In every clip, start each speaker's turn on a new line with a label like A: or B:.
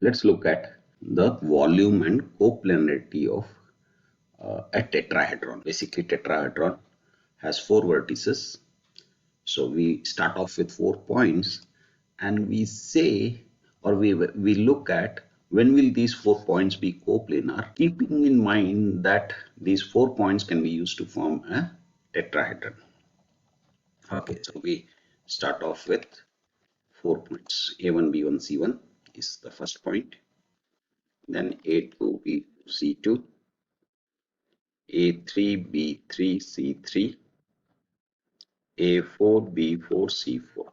A: Let's look at the volume and coplanarity of a tetrahedron. Basically, tetrahedron has four vertices. So we start off with 4 points, and we say, or we look at when will these 4 points be coplanar, keeping in mind that these 4 points can be used to form a tetrahedron. Okay, so we start off with 4 points. A1, B1, C1 is the first point. Then A2, B2, C2, A3, B3, C3, A4, B4, C4.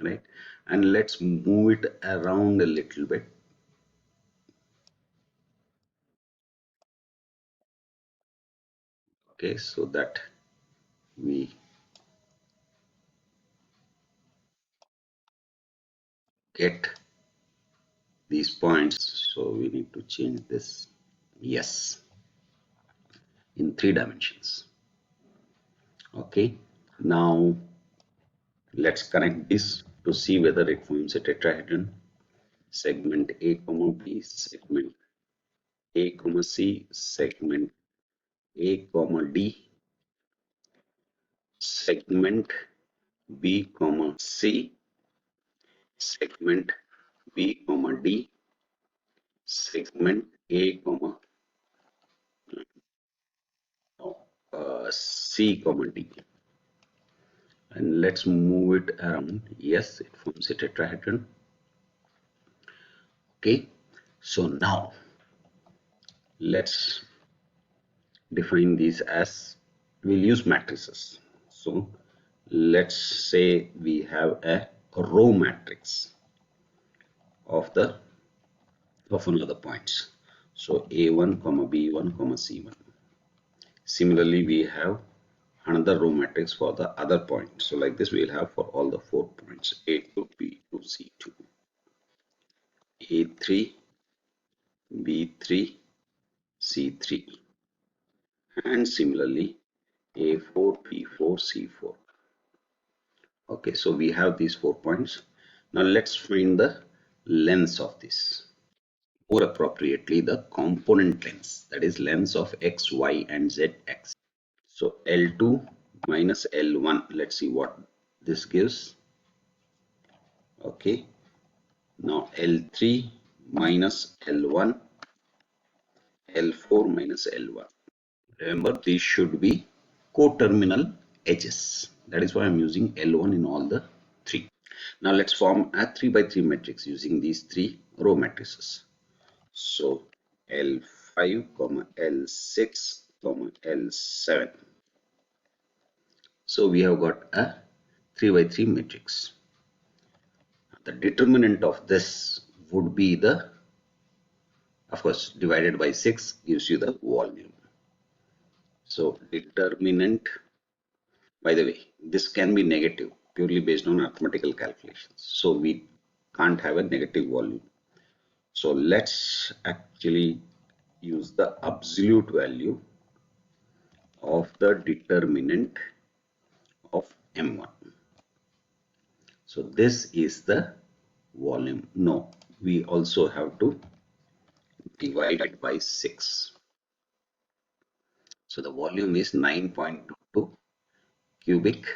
A: Right? And let's move it around a little bit. Okay, so that we get these points. So we need to change this. Yes, in 3 dimensions. Okay, now let's connect this to see whether it forms a tetrahedron. Segment A comma B, segment A comma C, segment A comma D, segment B comma C, segment B comma D, segment A comma C comma D, and let's move it around. Yes, it forms a tetrahedron. Okay, so now let's define these as, we'll use matrices. So let's say we have a row matrix of another points. So A1 comma B1 comma C1. Similarly, we have another row matrix for the other points. So like this, we'll have for all the 4 points: A2, B2, C2, A3, B3, C3, and similarly A4, B4, C4. Okay, so we have these 4 points. Now let's find the lengths of this. More appropriately, the component lengths, that is lengths of x, y, and z axis. So L2 minus L1, let's see what this gives. Okay, now L3 minus L1, L4 minus L1. Remember, these should be coterminal edges. That is why I'm using L1 in all the three. Now let's form a 3 by 3 matrix using these three row matrices. So L5, L6, L7. So we have got a 3 by 3 matrix. The determinant of this would be the, of course, divided by 6 gives you the volume. So determinant, by the way, this can be negative purely based on arithmetical calculations. So we can't have a negative volume. So let's actually use the absolute value of the determinant of M1. So this is the volume. No, we also have to divide it by 6. So the volume is 9.22 cubic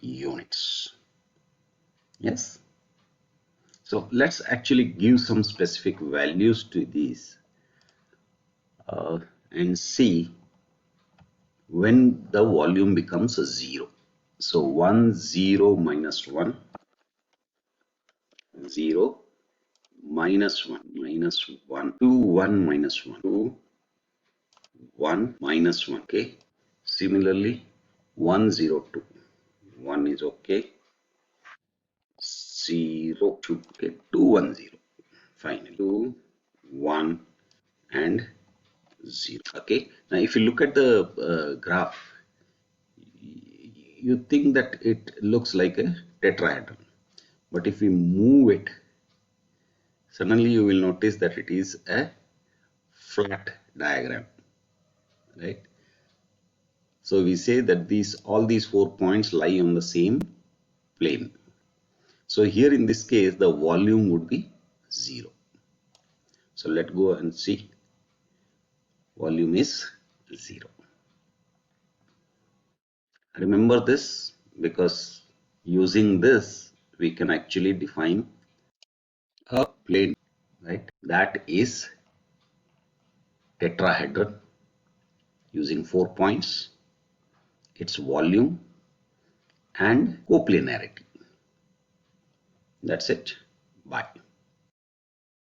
A: units. Yes. So let's actually give some specific values to these and see when the volume becomes a 0. So 1, 0, minus 1, 0, minus 1, minus 1, 2, 1, minus 1, 2, 1, minus 1. Okay. Similarly, 1, 0, 2. 1 is okay. 0, 2. Okay. 2, 1, 0. Fine. 2, 1, and 0. Okay. Now, if you look at the graph, you think that it looks like a tetrahedron. But if we move it, suddenly you will notice that it is a flat diagram, right? So we say that all these 4 points lie on the same plane. So here in this case, the volume would be 0. So let's go and see. Volume is 0. Remember this because using this we can actually define a plane, right? That is tetrahedron using 4 points, its volume and coplanarity. That's it. Bye.